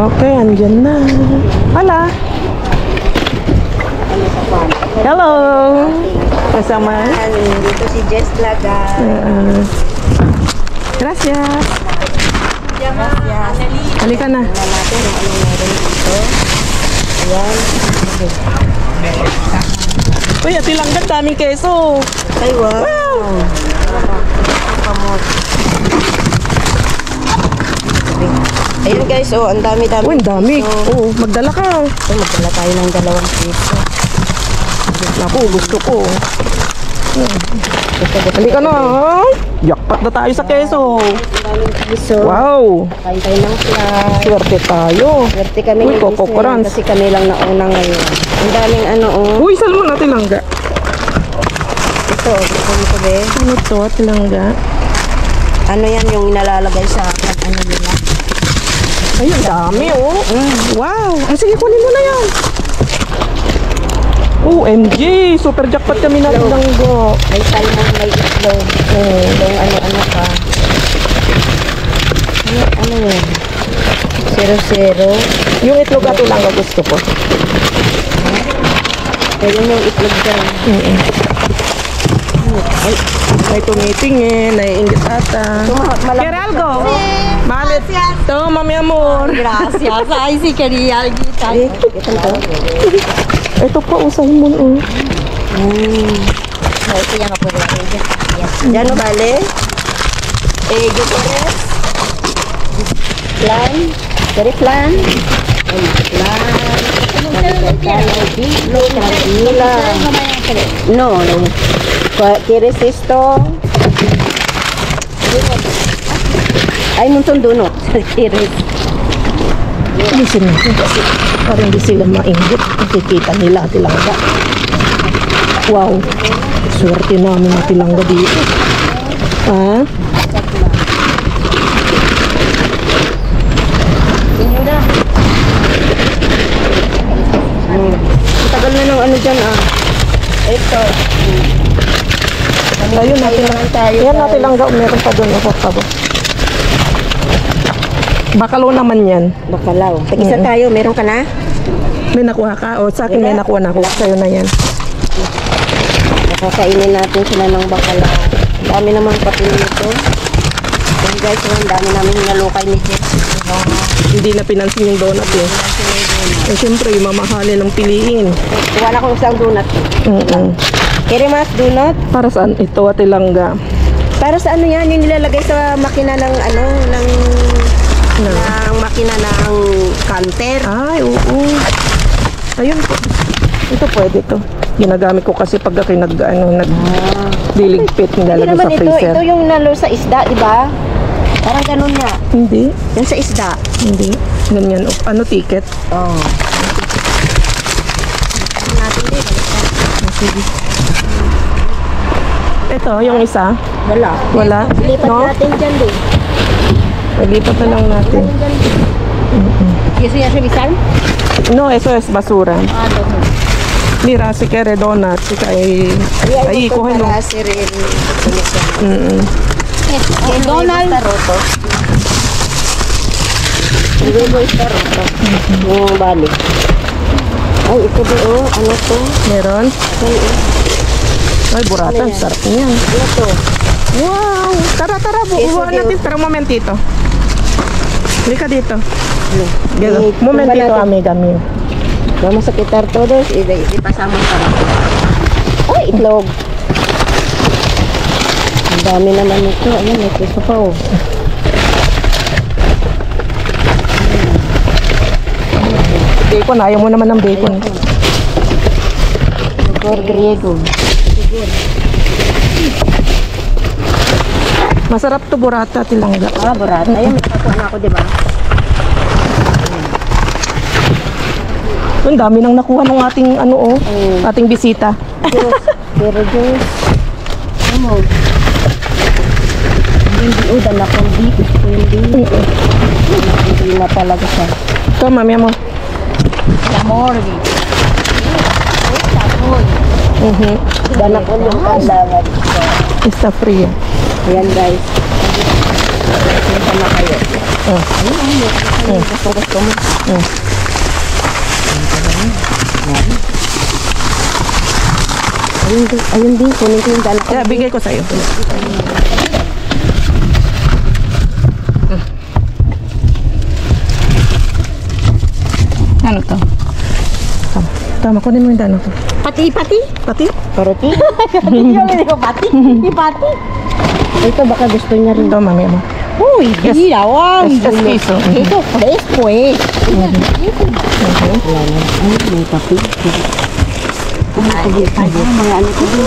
Okay, andyan na. Hala. Hello. Kasama. Dito si Jess Laga. Gracias. Gracias. Halika na. Tingnan natin kung ano meron dito. Ayan. Uy, Ate Langga, daming keso. Ay, wow. Ayan guys, oh, ang dami-dami. Uy, ang dami. Oo, magdala ka. So, magdala tayo ng 2 piso. Naku, gusto ko. Halika na, ha? Jackpot na tayo sa keso. Piso. Wow. Kain tayo ng flat. Swerte tayo. Swerte kami Uy, ni Coco Giselle, Crunch. kasi kami lang nauna ngayon. Ang daming ano, oh. Uy, salmo na, Ate Langga. Ito, gusto mo ko, be. Ano to, Ate Langga? Ano yan yung inalalagay sa ano nila? Ay, ang dami, oh. Wow. Ang sige, kunin mo na yan. OMG, super jackpot kami na Langga. May salmon, may itlog. Yung ano-ano pa. Ano yan? 0-0. Yung itlog Ate Langga gusto ko. Ayun yung itlog dyan. Ay, may tumitingin, naiingit ata. ¿Quiere algo? Vale. Toma, mi amor. Gracias. Ay, si quería algo. Ito pa, usahin mo. No, ito ya no puedo dar. Ya no vale. ¿Qué quieres? Plan. ¿Quieres plan? Tranquila. No, no. ¿Quieres esto? Hay un montón de uno. ¿Quieres? Alisin natin kasi para hindi sila maingit. Nakikita nila Ate Langga. Wow. Swerte namin Ate Langga dito. Ha? Senyora. Tagal na ng ano dyan, ah. Ito. Ayun natin lang. Yan Ate Langga. Meron pa doon. Ako. Bakalo naman yan. Bakalaw. Tag-isa tayo. Meron ka na? May nakuha ka? O sa akin may nakuha na ako. Sa'yo na yan. Nakakainin natin sila ng bakalaw. Dami naman pati nito. Yan guys, ang dami namin hinalukay ni Jess. Hindi na pinansin yung donut eh. Eh syempre, mamahalin ang piliin. Kuha na kong isang donut. Kere mas donut? Para saan ito Ate Langga? Para sa ano yan? Yung nilalagay sa makina ng ano, ng makina ng counter. Ay, oo. Ayun po. Ito pwede to. Ginagamit ko kasi pag ako nagdiligpit, Hindi nilalagay naman sa ito. freezer. Ito yung nalo sa isda, di ba? Parang ganun nga. Hindi. Yan sa isda. Hindi. Ganyan. Ano ticket? Oh. Natin din. Ito, yung isa. Wala. Wala? Lipat No? natin dyan din. Paglipat na lang natin. Eso ya revisaron? No, eso es basura. Ah, no. Mira, si quiere donut. Si kay... Ay, kuhin mo. Para hacer el El Donald. Está roto. Luego está roto. No, vale. Ay, ito ba, oh, ano to? Meron? Ay, burata. Sarap niyan. Ano to? Wow! Tara, bubuhan natin. Pero un momentito. Halika dito. Eh, Un momentito, tumba natin. amiga mía. Vamos a quitar todos y pasamos para acá. Ay, itlog. Ang dami naman ito. Ayan, may piso pa, oh. Bacon, ayaw mo naman ng bacon. Por griego. Masarap to burata, tilangga. Ah, barat. Ayan, may pakuha na ako, di ba? Ang dami nang nakuha ng ating ano ating bisita. Pero Diyos. Ano? Hindi, dala kong beef. Hindi na talaga siya. Ito, mami mo. Amor. Dala ko yung kandangan. Está fría. Ayan guys. Punta na kayo. Gusto mo. Ayun din, kunin ko yung dala ko. Kaya bigay ko sa'yo. Ano to? Tama, kunin mo yung dano ko. Pati. Pati? Parati? Yung hindi ko pati. Ipati. Ito baka gusto niya rin. Ito, mami mo. Uy, ginawang. Espresso. Ito, fresco eh. May kape. Mga ano ko din.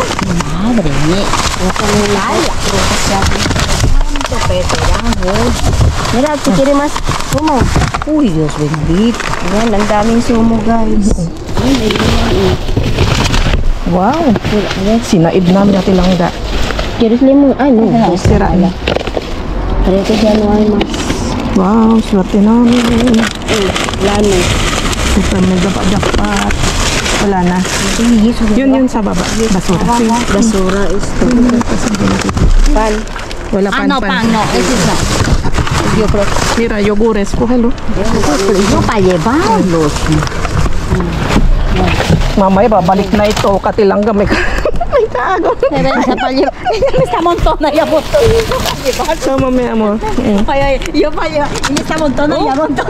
Madre mía. Ay, ito, pwede lang. Mira, si Kirimas. Sumo. Uy, Dios bendito. Yan, ang daming sumo guys. Wow. Sinaid namin natin langga. Seriously mo, ano? Sira na. Pare ko siya ano ay mas. Wow, swerte namin. Lano. Super mega pa-jackpot. Wala na. Yun sa baba. Basura. Basura is to. Pan. Wala Ano pan. pang no? Ese es no. Yo creo. Mira, yogures. Kuhalo. Yo para llevarlos. Mamaya, babalik na ito. Katilangga may may tago. Se ven, se para llevar. Esta montona ya montón. So, mamaya mo. Ay, yo para llevar. Y esta montona ya montón.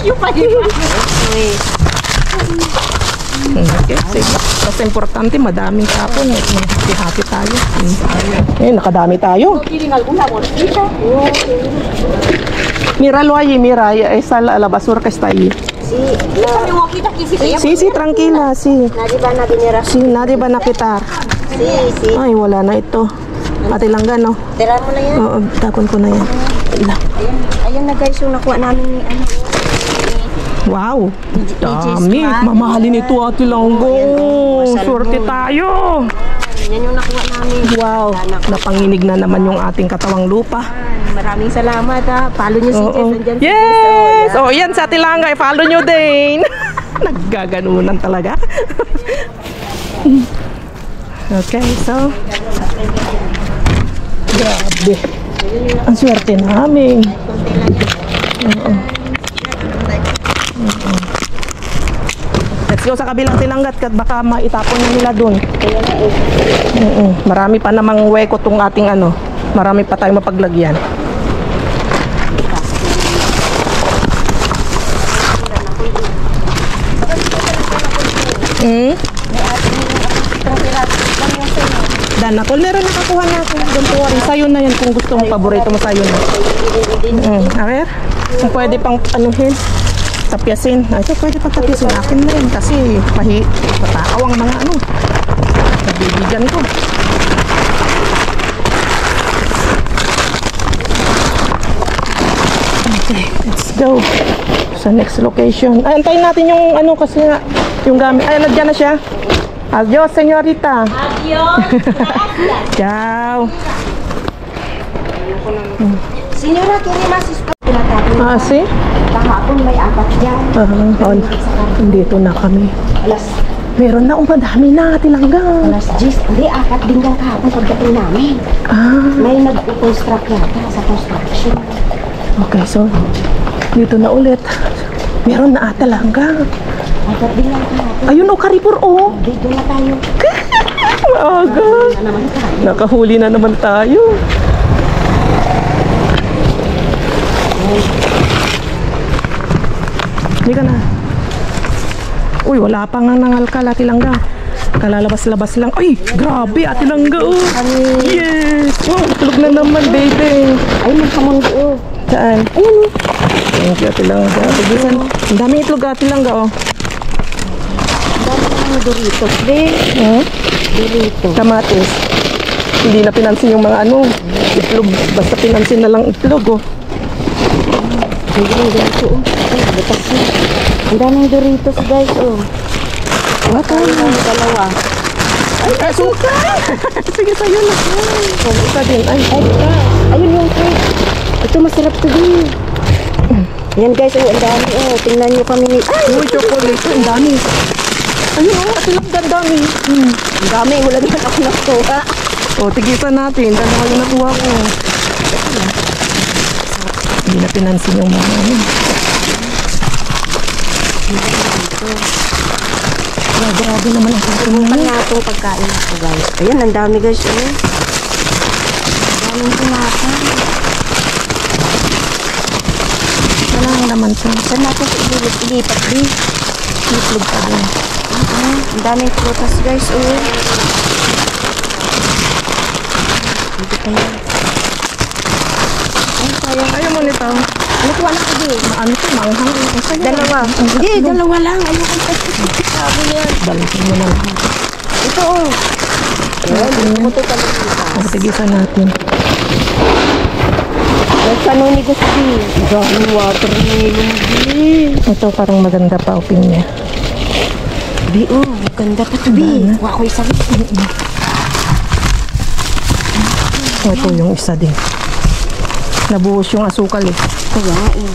Yo para llevar. Okay. Kasi importante, madaming kapon. Happy tayo. Nakadami tayo. ¿Tienen alguna bolsita? Mira, lo ahí, mira. Esa la basura que está ahí. Si, Esta mi hojita aquí sí se llama. Sí, tranquila, sí. nadie ba na dinera? Sí, nadie va na quitar. Si. Ay, wala na ito. Ate Langga, no? Tira mo na yan. Oo, tapon ko na yan. Ayun na guys, yung nakuha namin ni ano. Wow! Dami! Mamahalin ito, Ate Langga. Swerte tayo! Yan yung nakuha namin. Wow! Napanginig na naman yung ating katawang lupa. Maraming salamat ha. Follow nyo si Jess. Oo. Nandyan si Yes! Oh, yan sa Ate Langga. Follow nyo din. Naggaganunan talaga. Okay, so. Grabe. Ang swerte namin. Oo. Let's go sa kabilang tilanggat kat baka maitapon na nila dun. Marami pa namang weko tong ating ano. Marami pa tayong mapaglagyan. Danakol, meron nakakuha na ako. Don't worry, sayo na yan kung gusto mo, paborito mo sayo na. A ver, kung pwede pang anuhin, tapyasin. Ito pwede pang tapyasin. Akin na rin kasi patakaw ang mga ano. Nabibigyan ko. Okay, let's go. Sa next location. Ay, antayin natin yung ano kasi nga, yung gamit. Ay, nandiyan na siya. Adios, señorita. Adiós. Ciao. Senyora, Kirimas is pinatapon. Ah, si? Kahapon may apat dyan. Dito na kami. Alas Meron na, madami na, tilangga. Alas 10. Hindi, apat din lang kahapon pagdating namin. May nag-construct yata sa construction. Okay, so, dito na ulit. Meron na tilangga. Apat din lang kahapon. Ayun, Karipur, Dito na tayo. Maaga. Na naman tayo. Nakahuli na naman tayo. Hindi ka na. Uy, wala pa nga nangalkal, Ate Langga. Kalalabas-labas lang. Ay, grabe, Ate Langga, Yes! Oh, tulog na naman, baby. Ay, may hamon doon. Saan? Ayun. Thank you, Ate Langga. Ang dami itlog, Ate Langga, Dami ng Doritos. Doritos. Kamatis. Hindi na pinansin yung mga ano, itlog. Basta pinansin na lang itlog, Ayun, dito. Ay, butas na. Ang daming Doritos, guys, What? Dalawa. Ay, suka! Sige, sa'yo na. Suka din. Ay, Ayun yung cake. Ito, masarap to din. Yan, guys, ang dami, Tingnan nyo kami ni... Ay! uy, chocolate. Ang dami. Ayun, Ate Langga, ang dami. Ang dami, wala naman ako nakuha. Tigisan natin. Dalawa yung nakuha ko. Hindi na pinansin yung mga ano. Grabe naman ang pagkain Subukan niya. nga itong pagkain ko, guys. Ayan, ang dami, guys. Oh. Ang daming tinapay. Wala lang naman siya. Saan natin ilipat, di? Itlog pa din. Ang daming prutas, guys. Oh. Hindi pa yan. Ay, sayang. Ayaw mo nito. Ano ko, anak ko, di? Ano to? Manghang. Ang saya. Dalawa. Hindi, dalawa lang. Ayoko pa. Sabi niya. Balansin mo na lang. Ito, oh. Ayan, ito ko talaga. Ang tigisan natin. Nagpanuni ko sa di. Daming watermelon, di. Ito parang maganda pa opinion niya. Bi, oh. Ganda pa ito, bi. Kuha ko isa, bi. Ito yung isa din. Nabuhos yung asukal eh. Kaya, eh.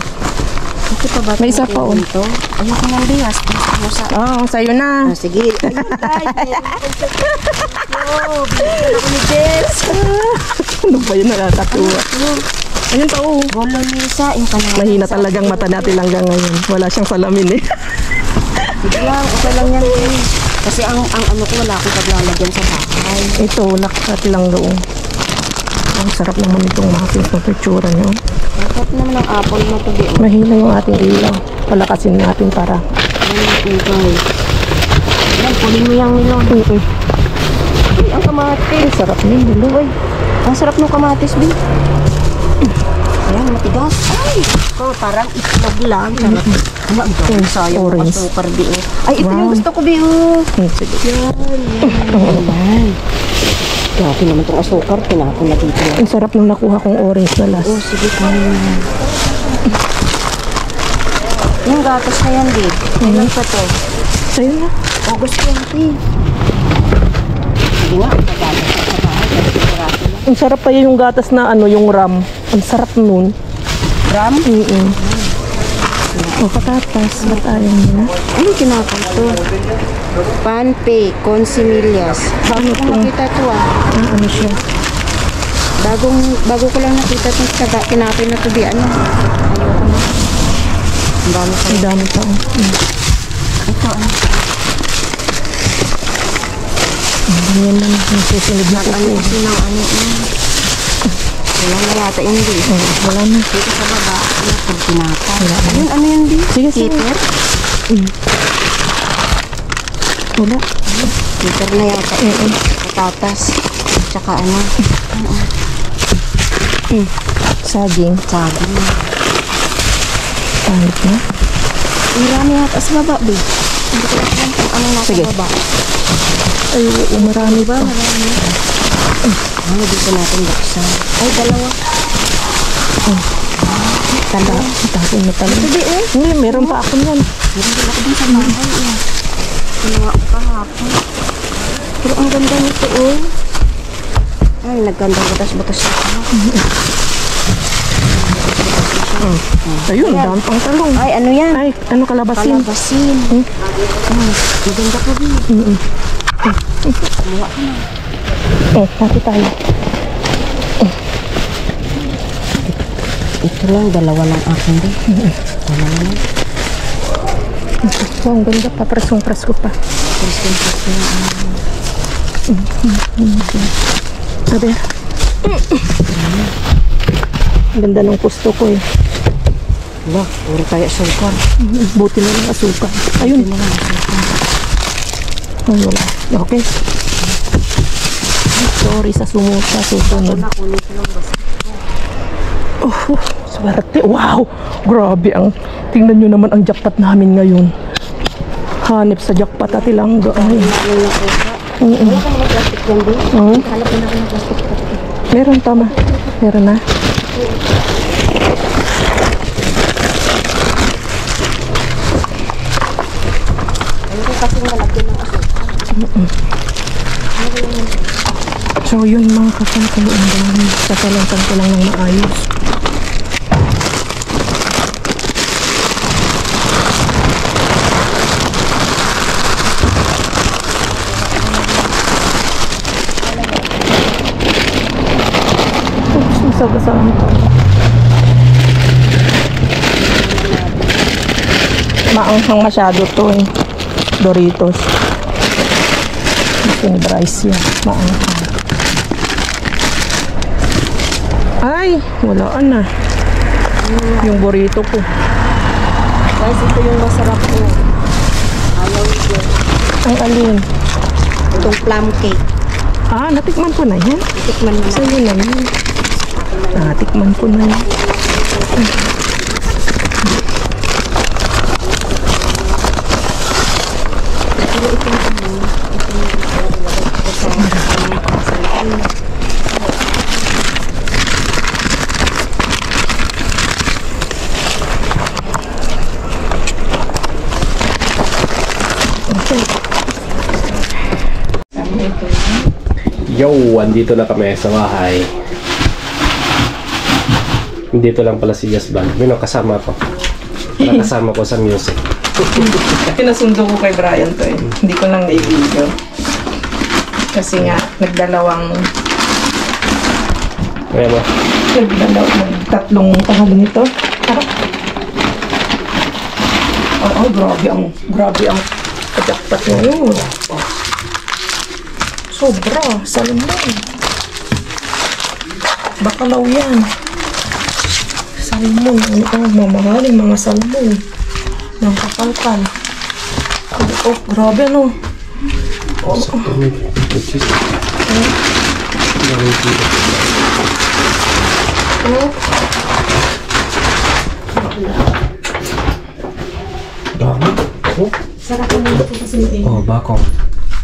Ito pa ba? May isa pa, oh. Ito? Ayoko nang biwas. Gusto mo sa... Oo, sa'yo na. Ah, sige. Ayun, tayo. Oh, bigyan ako ni Jess. Ano ba yun? Nakakatuwa. Ayun pa oh. Bolognesa, yung kanang... Mahina talagang mata natin hanggang ngayon. Wala siyang salamin eh. Sige lang, okay lang yan, eh. Kasi ang ano ko, wala akong paglalagyan sa bahay. Ito, lakat lang doon. Ang sarap naman itong muffins na pictura nyo. Bakit naman ang apple na to, di? Mahina yung ating ilaw. Palakasin natin para. Ayun, guys. Ayan, kunin mo yung milon. Uy, ang kamatis. Sarap niya, dilo. Uy, ang sarap ng kamatis, bi. Ayan, matigas. Ay, ko, parang itlog lang. Sarap. Wala, ang sayang ang Orange. asukar, bi. Ay, ito Wow. yung gusto ko, bi. Sige. Yan. Grabe naman itong asukar. Tinapon na dito. Ang sarap nung nakuha kong orange na last. Oh, sige, kaya. Yung gatas na yan, bi. Ilan pa to? Sa'yo na. August 20. Sige nga, pagalas na sa bahay. Kasi sigurado lang. Ang sarap pa yung gatas na ano, yung ram. Ang sarap nun. Ram? O, patatas. Ba't ayaw mo na? Ano kinakain to? Panpe, consimilias. Bago ko nakita to ah. Ano siya? Bago ko lang nakita itong kinakain na to di ano. Ayoko na. Ang dami sa Ang dami pa. ito ano. Ganyan lang. Ang susunod na Ano kuko. kasi ng ano wala na yata yun di. Wala na. Dito sa baba. Ano itong kinakain? Ayun, ano yun di? Sige, sige. Keeper? Wala. Keeper na yata. Patatas. Tsaka ano. Saging. Sabi na. Pangit na. Marami yata sa baba, be. Hindi ko alam kung ano nasa Sige. baba. Ay, marami ba? Ano dito natin buksan? Ay, dalawa. Tanda. Tapon na talaga. Hindi eh. Hindi, meron pa ako yan. Meron din ako din sa bahay eh. Kinuha ko kahapon. Pero ang ganda nito eh. Ay, naggandang butas-butas na ako. Ayun, dami pang talong. Ay, ano yan? Ay, ano kalabasin? Kalabasin. Maganda ko din. Kumuha ko na. Oh, hati tayo. Ito lang, dalawa lang akin din. Dalawa lang. Wow, ang ganda pa. Prasong-prasko pa. Sabi. Ang ganda ng gusto ko eh. Wala, puro tayo sukar. Buti na lang asukal. Ayun. Ay, wala. Okay. Sorry sa sumuta. Susunod. Oh, swerte. Wow! Grabe ang... Tingnan nyo naman ang jackpot namin ngayon. Hanip sa jackpot at ilangga. Ay. Wala ka naman plastic yan din. Hanap na ako ng plastic. Meron tama. Meron na. Ayoko kasi malagyan ng asukar. So yun mga kakakaluan. Sasalantan ko lang ng maayos. Oops, masagasaan ito. Maanghang masyado to eh. Doritos. Ito ni Bryce yan. Maanghang. Ay, walaan na. Yung burrito ko. Guys, ito yung masarap ko. Ayaw ko. Ang alin? Itong plum cake. Ah, natikman ko na yan. Tikman mo na. Sa'yo na yan. Natikman ko na yan. Yo, andito na kami sa bahay. Dito lang pala si Jasban. Yun, kasama ko. Kasama ko sa music. Pinasundo ko kay Brian to eh. Hindi ko lang na-video. Kasi nga, nagdalawang tatlong pangalan nito. Oh, grabe ang kajakpat ngayon. Sobra, salmon. Bakalaw yan. Salmon, mamahalin mga salmon. Ng kapalkan. Oh, grabe no. Oh. Dami. Oh. Sarap naman ito kasi may Oh, bakong.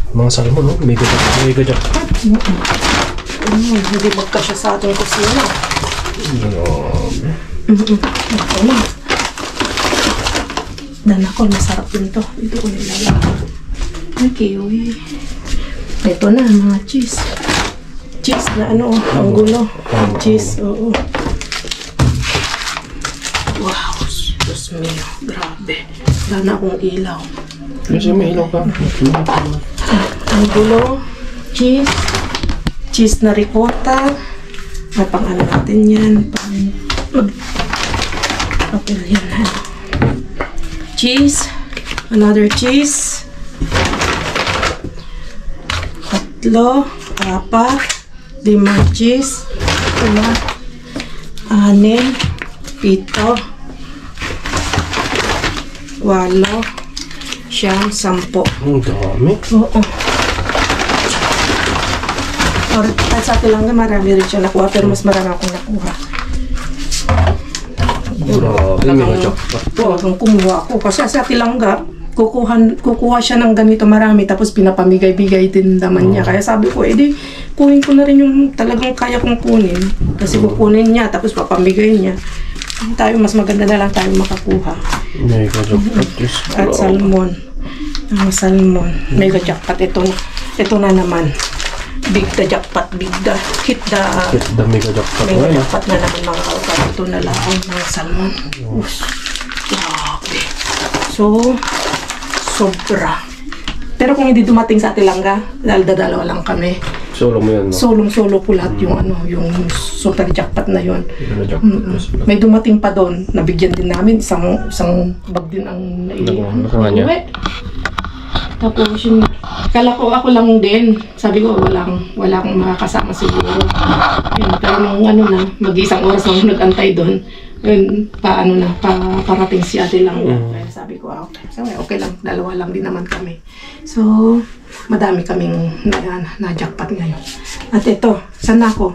Mga salmon, no? Mega jackpot. hindi magkasya sa ating kusina. Ako na. Nanakol, masarap din to. Dito ko nilalagay. Ay, kiwi. Ito na, mga cheese. Cheese na ano, ang gulo. Cheese, oo. Wow, Diyos mio, grabe. Wala na akong ilaw. Kasi may ilaw ka. Ang gulo, cheese, cheese na ricotta, pang ano natin yan, pang papel yan. Cheese, another cheese, 3, 4, 5 cheese, 6, 7, 8, 9, 10. Ang dami. Oo. Or, kahit sa atin lang nga marami rin siya nakuha, pero mas marami akong nakuha. Grabe, mega jackpot. Talagang kumuha ako. Kasi sa Tilangga, kukuha siya ng ganito marami, tapos pinapamigay-bigay din naman niya. Kaya sabi ko, edi, kunin ko na rin yung talagang kaya kong kunin. Kasi kukunin niya, tapos papamigay niya. Tayo, mas maganda na lang tayo makakuha. Mega jackpot. At salmon. Ang salmon. Mega jackpot. Ito na naman. Big the jackpot. Big the hit the Mega jackpot. mega jackpot na naman mga kautan. Ito na lang ang salmon. Grabe. So, sobra. Pero kung hindi dumating sa Tilangga, dahil dalawa lang kami. Solo mo yun, no? Solong-solo ko lahat yung yung super jackpot na yun. Mega jackpot. May dumating pa doon, nabigyan din namin, isang bag din ang Nakuha niya? uwi. Tapos yung, kala ko ako lang din, sabi ko walang makakasama siguro. Yun, pero nung mag-isang oras lang nag-antay doon, yun, parating si ate lang. Kaya sabi ko, okay lang, dalawa lang din naman kami. So, madami kaming na-jackpot ngayon. At ito, saan ako?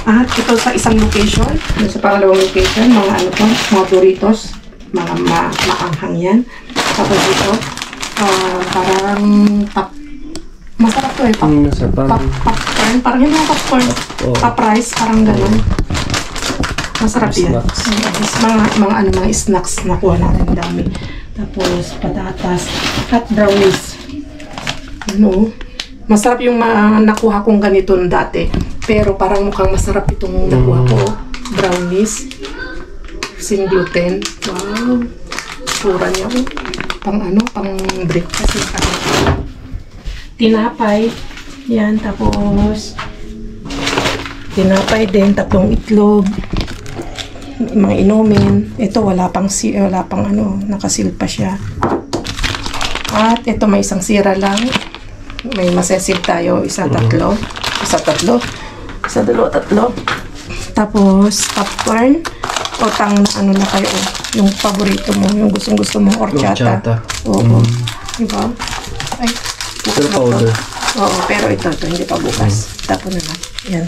At ito sa isang location, sa pangalawang location, mga burritos, mga maanghang yan. Tapos ito, parang masarap to eh, popcorn, parang hindi yung popcorn, pop rice, parang gano'n. Masarap yan. Mga snacks nakuha natin dami. Tapos patatas at brownies. Masarap yung nakuha kong ganito dati. Pero parang mukhang masarap itong nakuha ko. Brownies. Sin gluten. Wow. Sura niya. Pang breakfast. Tinapay. Yan. Tapos tinapay din. 3 itlog. mga inumin. Ito wala pang ano, nakasil pa siya. At ito may isang sira lang. May masesil tayo, isa, tatlo. Tapos popcorn. Otang na ano na kayo, yung paborito mo, yung gustong-gusto mo, horchata. Oo. Diba? Ay, Pero powder. oo, pero ito, hindi pa bukas. Tapo na lang. Yan.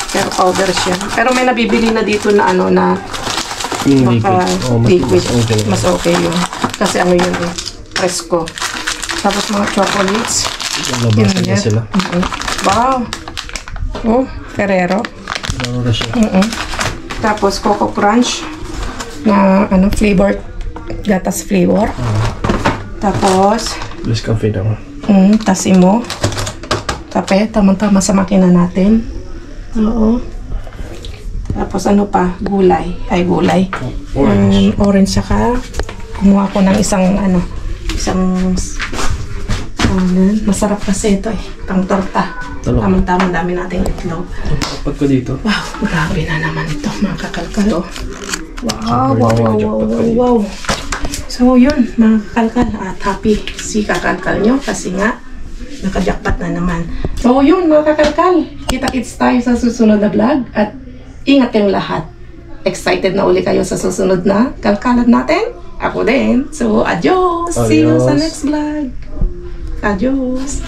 Pero powder siya. Pero may nabibili na dito na ano na Yung baka liquid. Oh, liquid. Mas okay yun. Kasi ano yun eh, presko. Tapos mga chocolates. Labasan na Yun, sila. Wow! Oh, Ferrero. Laro na siya. Tapos Coco Crunch na ano, flavored gatas flavor. Tapos Nescafe naman. Tassimo. Kape, tamang-tama sa makina natin. Oo. Tapos ano pa? Gulay. Ay, gulay. Orange. Orange saka kumuha ko ng isang masarap kasi ito eh. Pang torta. Talong. Tamang-tama, dami nating itlog. Tapat ko dito. Wow, grabe na naman ito, mga kakalkal. Oh. Super, Wow. So, yun, mga kakalkal. At happy si kakalkal nyo kasi nga, nakajakpat na naman. So, yun, mga kakalkal. Kita-kits tayo sa susunod na vlog. At ingat kayong lahat. Excited na uli kayo sa susunod na kalkalan natin? Ako din. So, adios! See you sa Adios. next vlog. Adios!